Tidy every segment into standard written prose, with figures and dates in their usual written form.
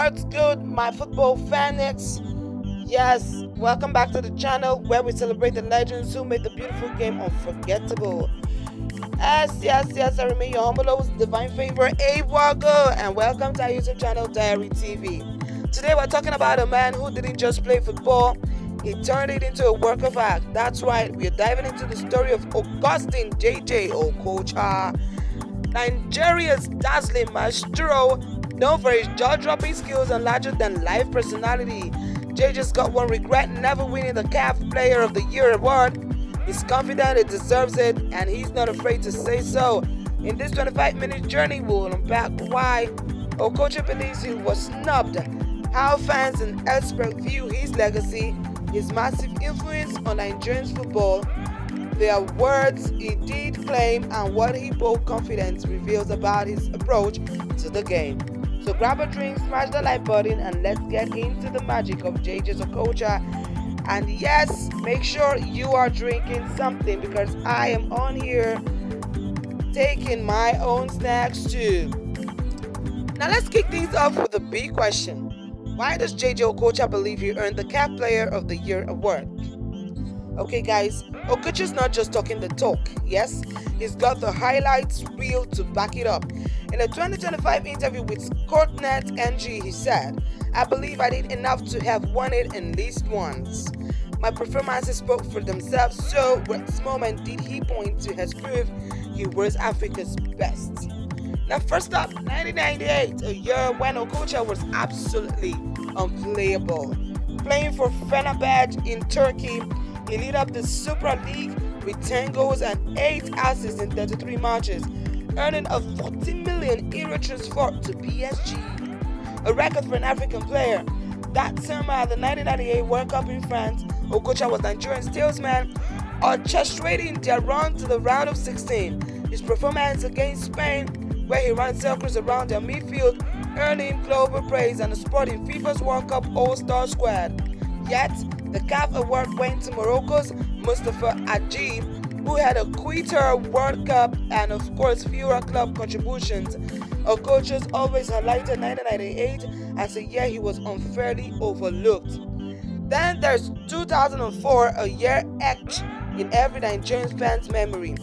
What's good, my football fans? Yes, welcome back to the channel where we celebrate the legends who made the beautiful game unforgettable. Yes, I remain your humble host, divine favor, Awago, and welcome to our YouTube channel, Diary TV. Today we're talking about a man who didn't just play football, he turned it into a work of art. That's right, we're diving into the story of Augustine JJ Okocha, Nigeria's dazzling maestro, known for his jaw-dropping skills and larger-than-life personality. JJ's got one regret: never winning the CAF Player of the Year award. He's confident he deserves it, and he's not afraid to say so. In this 25-minute journey, we'll unpack why Okocha believes he was snubbed, how fans and experts view his legacy, his massive influence on Nigerian football, their words he did claim, and what he bold confidence reveals about his approach to the game. So grab a drink, smash the like button, and let's get into the magic of JJ Okocha. And yes, make sure you are drinking something because I am on here taking my own snacks too. Now let's kick things off with a big question. Why does JJ Okocha believe he earned the CAF Player of the Year award? Okay guys, Okocha's not just talking the talk. Yes, he's got the highlights reel to back it up. In a 2025 interview with Courtnet NG, he said, "I believe I did enough to have won it at least once. My performances spoke for themselves, so at this moment did he point to his proof he was Africa's best." Now first up, 1998, a year when Okocha was absolutely unplayable. Playing for Fenerbahçe in Turkey, he lit up the Super League with 10 goals and 8 assists in 33 matches, earning a 40 million euro transfer to PSG, a record for an African player. That summer at the 1998 World Cup in France, Okocha was Nigerian salesman, orchestrating their run to the round of 16. His performance against Spain, where he ran circles around their midfield, earned him global praise and a spot in FIFA's World Cup All-Star squad. Yet, the CAF award went to Morocco's Mustapha Hadji, who had a quitter World Cup and of course fewer club contributions. Okocha's always highlighted 1998 as a year he was unfairly overlooked. Then there's 2004, a year etched in every Nigerian fan's memory.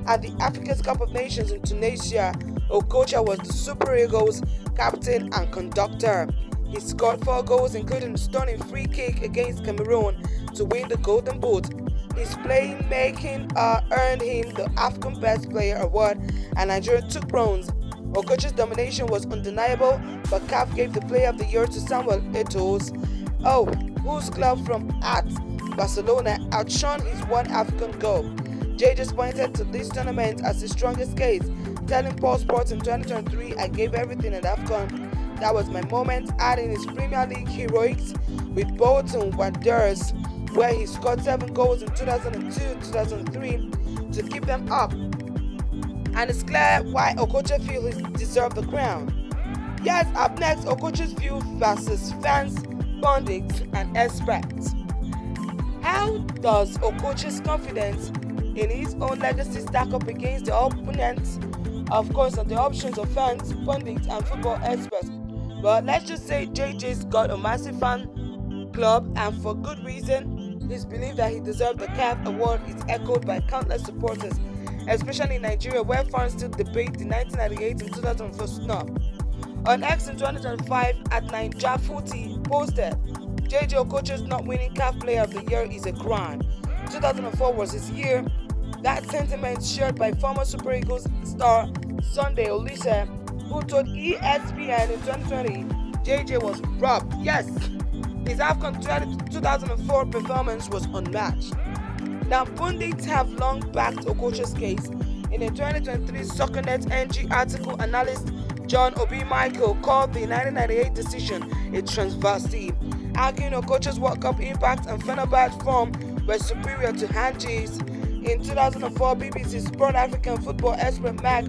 At the Africa's Cup of Nations in Tunisia, Okocha was the Super Eagles captain and conductor. He scored 4 goals, including a stunning free kick against Cameroon to win the Golden Boot. His playmaking earned him the African Best Player award, and Nigeria took bronze. Okocha's domination was undeniable, but CAF gave the Player of the Year to Samuel Eto'o, whose club from at Barcelona outshone his one African goal. Jay just pointed to this tournament as his strongest case, telling Paul Sports in 2023, "I gave everything at AFCON. That was my moment," adding his Premier League heroics with Bolton Wanderers, where he scored 7 goals in 2002-2003 to keep them up. And it's clear why Okocha feels he deserved the crown. Yes, up next, Okocha's view versus fans, pundits, and experts. How does Okocha's confidence in his own legacy stack up against the opponents, of course, and the options of fans, pundits, and football experts? Well, let's just say JJ's got a massive fan club, and for good reason. His belief that he deserved the CAF award is echoed by countless supporters, especially in Nigeria, where fans still debate the 1998 and 2004 snub. On X in 2025, at Naija Footy posted, "JJ Okocha's not winning CAF Player of the Year is a crime. 2004 was his year." That sentiment shared by former Super Eagles star Sunday Olise, who told ESPN in 2020 JJ was robbed. Yes, his AFCON 2004 performance was unmatched. Now, pundits have long backed Okocha's case. In a 2023 SoccerNet NG article, analyst John Obi Michael called the 1998 decision a transversy, arguing Okocha's World Cup impact and Fenerbahçe form were superior to Hadji's. In 2004, BBC Sport African football expert Mark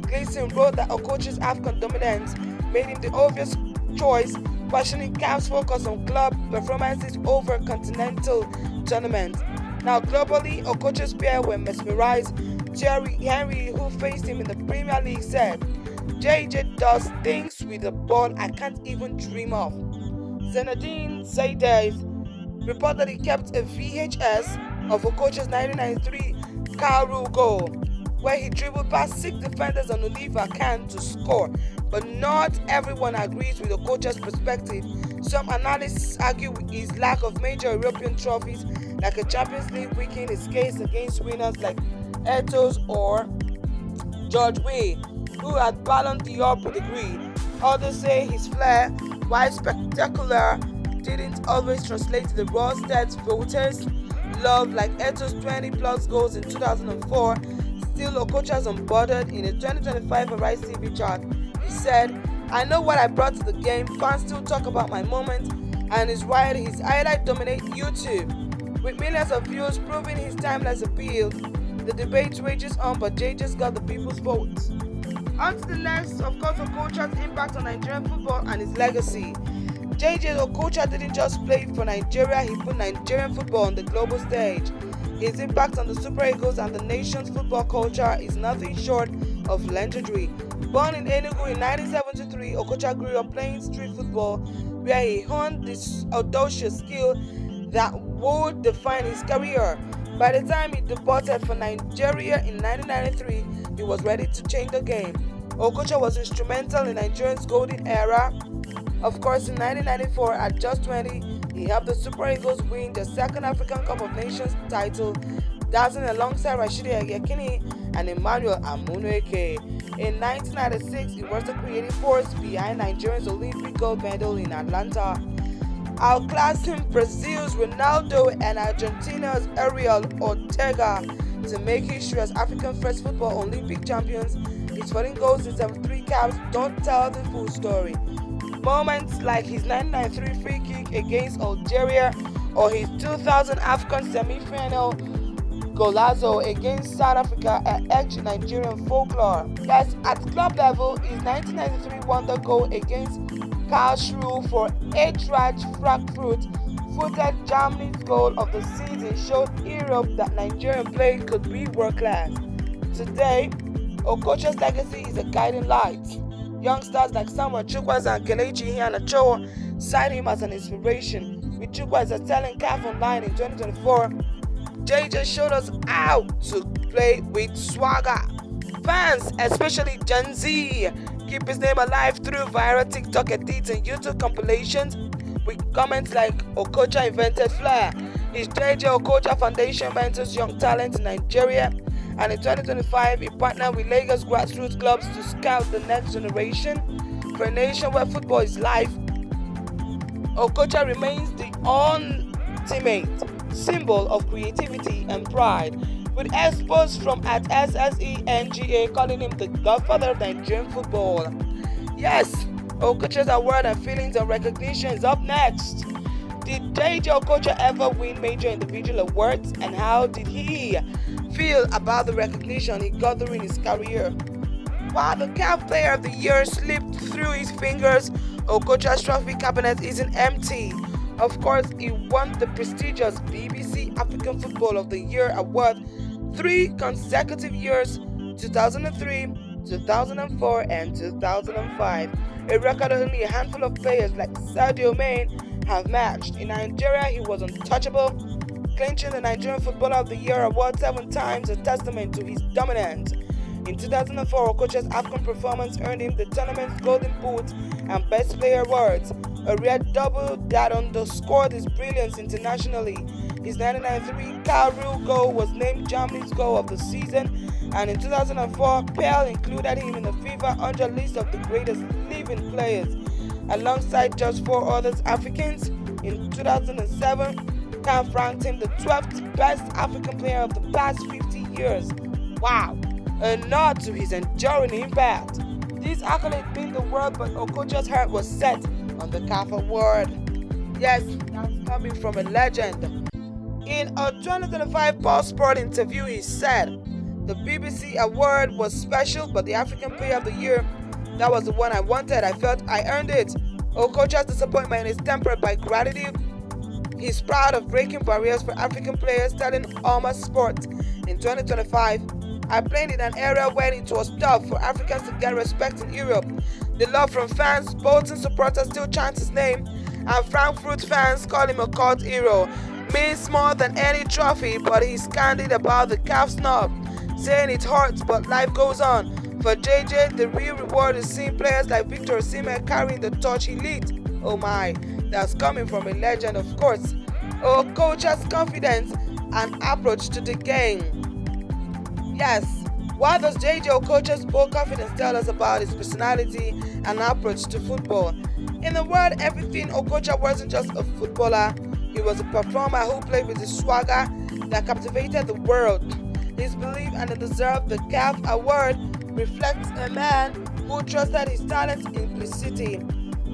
Gleason wrote that Okocha's AFCON dominance made him the obvious choice, questioning CAF's focus on club performances over continental tournaments. Now globally, Okocha's pair were mesmerized. Thierry Henry, who faced him in the Premier League, said, JJ does things with the ball I can't even dream of. Zinedine Zidane reportedly kept a VHS of Okocha's 1993 Cairo goal, where he dribbled past 6 defenders on Oliver Kahn to score. But not everyone agrees with Okocha's perspective. Some analysts argue his lack of major European trophies, like a Champions League, weakened his case against winners like Eto'o or George Weah, who had Ballon d'Or pedigree. Others say his flair, while spectacular, didn't always translate to the raw stats voters love, like Eto'o's 20-plus goals in 2004. Still, Okocha's unbothered in a 2025 Arise TV chart. He said, "I know what I brought to the game. Fans still talk about my moment, and is right. His highlight dominate YouTube, with millions of views proving his timeless appeal. The debate rages on, but JJ's got the people's vote." On to the next, of course, Okocha's impact on Nigerian football and his legacy. JJ Okocha didn't just play for Nigeria, he put Nigerian football on the global stage. His impact on the Super Eagles and the nation's football culture is nothing short of legendary. Born in Enugu in 1973, Okocha grew up playing street football, where he honed this audacious skill that would define his career. By the time he departed for Nigeria in 1993, he was ready to change the game. Okocha was instrumental in Nigeria's golden era. Of course, in 1994, at just 20, he helped the Super Eagles win their second African Cup of Nations title, dancing alongside Rashidi Yekini and Emmanuel Amuneke. In 1996, he was the creative force behind Nigeria's Olympic gold medal in Atlanta, outclassing Brazil's Ronaldo and Argentina's Ariel Ortega to make history as African first football Olympic champions. His 14 goals in 73 caps don't tell the full story. Moments like his 1993 free kick against Algeria or his 2000 African semi-final golazo against South Africa are etched in Nigerian folklore. Yes, at club level, his 1993 wonder goal against Karlsruhe for Eintracht Frankfurt, footed Germany's goal of the season, showed Europe that Nigerian play could be world class. Today, Okocha's legacy is a guiding light. Youngsters like Samuel Chukwueze and Kelechi Iheanacho cite him as an inspiration, with Chukwueze telling CAF Online in 2024, JJ showed us how to play with swagger. Fans, especially Gen Z, keep his name alive through viral TikTok edits and YouTube compilations, with comments like Okocha invented flair. His JJ Okocha Foundation mentors young talent in Nigeria, and in 2025 he partnered with Lagos grassroots clubs to scout the next generation. For a nation where football is life, Okocha remains the ultimate symbol of creativity and pride, with experts from at SSENGA calling him the godfather of Nigerian football. Yes, Okocha's award and feelings and recognition is up next. Did JJ Okocha ever win major individual awards, and how did he feel about the recognition he got during his career? While the CAF Player of the Year slipped through his fingers, Okocha's trophy cabinet isn't empty. Of course, he won the prestigious BBC African Football of the Year award 3 consecutive years, 2003, 2004, and 2005, a record only a handful of players like Sadio Mane have matched. In Nigeria, he was untouchable, clinching the Nigerian Footballer of the Year award 7 times, a testament to his dominance. In 2004, Okocha's African performance earned him the tournament's Golden Boot and Best Player awards, a rare double that underscored his brilliance internationally. His 1993 Cairo goal was named Germany's goal of the season, and in 2004, Pell included him in the FIFA 100 list of the greatest living players, alongside just 4 other Africans. In 2007, CAF ranked him the 12th best African player of the past 50 years. Wow! A nod to his enduring impact. This accolade meant the world, but Okocha's heart was set on the CAF award. Yes, that's coming from a legend. In a 2025 Pulse Sport interview, he said, "The BBC award was special, but the African Player of the Year, that was the one I wanted. I felt I earned it." Okocha's disappointment is tempered by gratitude. He's proud of breaking barriers for African players, telling Alma Sport in 2025, I played in an era when it was tough for Africans to get respect in Europe. The love from fans, Bolton supporters still chant his name, and Frankfurt fans call him a cult hero. Means more than any trophy, but he's candid about the CAF snub, saying it hurts but life goes on. For JJ, the real reward is seeing players like Victor Osimhen carrying the torch he leads. Oh my, that's coming from a legend, of course. Okocha's confidence and approach to the game. Yes, what does JJ Okocha's bold confidence tell us about his personality and approach to football? In a word, everything, Okocha wasn't just a footballer, he was a performer who played with a swagger that captivated the world. His belief and the deserved the CAF award reflects a man who trusted his talent implicitly.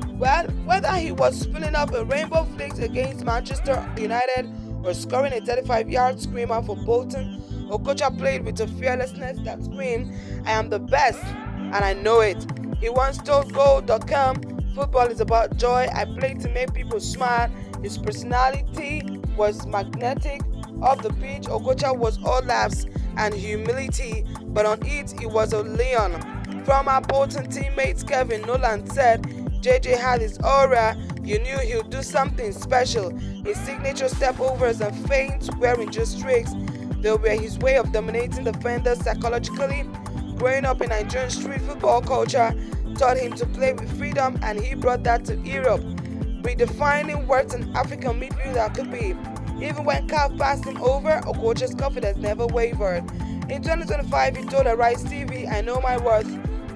Well, whether he was pulling up a rainbow flicks against Manchester United or scoring a 35-yard screamer for Bolton, Okocha played with a fearlessness that screamed, "I am the best, and I know it." He once told Goal.com, "Football is about joy. I played to make people smile." His personality was magnetic. Off the pitch, Okocha was all laughs and humility, but on it, he was a lion. Former Bolton teammates Kevin Nolan said, JJ had his aura, you knew he'd do something special. His signature step-overs and feints wearing just tricks, they were his way of dominating defenders psychologically. Growing up in Nigerian street football culture taught him to play with freedom, and he brought that to Europe, redefining what an African midfielder could be. Even when CAF passed him over, Okocha's confidence never wavered. In 2025, he told Arise TV, "I know my worth.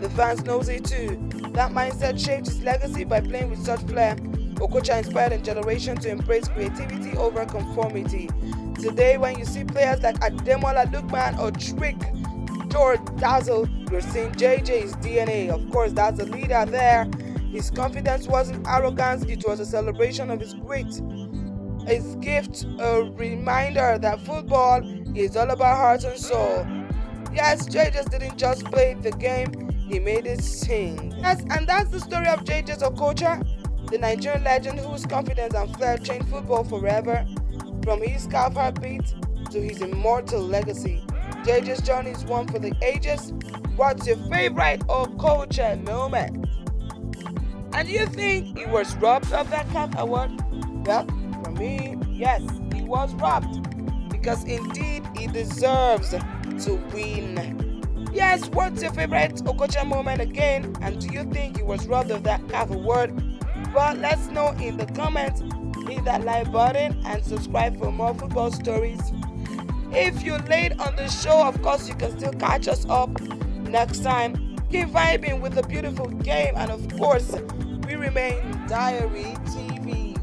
The fans knows it too." That mindset shaped his legacy by playing with such flair. Okocha inspired a generation to embrace creativity over conformity. Today, when you see players like Ademola Lookman or Trick George Dazzle, you're seeing JJ's DNA. Of course, that's a leader there. His confidence wasn't arrogance, it was a celebration of his grit. His gift, a reminder that football is all about heart and soul. Yes, JJ didn't just play the game, he made it sing. Yes, and that's the story of JJ Okocha, the Nigerian legend whose confidence and flair changed football forever. From his CAF heartbeat to his immortal legacy, JJ's journey is one for the ages. What's your favorite Okocha moment? And do you think he was robbed of that CAF award? Well, for me, yes, he was robbed. Because indeed, he deserves to win. Yes, what's your favorite Okocha moment again? And do you think he was robbed of that CAF award? Well, let's know in the comments. Hit that like button and subscribe for more football stories. If you're late on the show, of course, you can still catch us up next time. Keep vibing with the beautiful game, and of course, we remain Diary TV.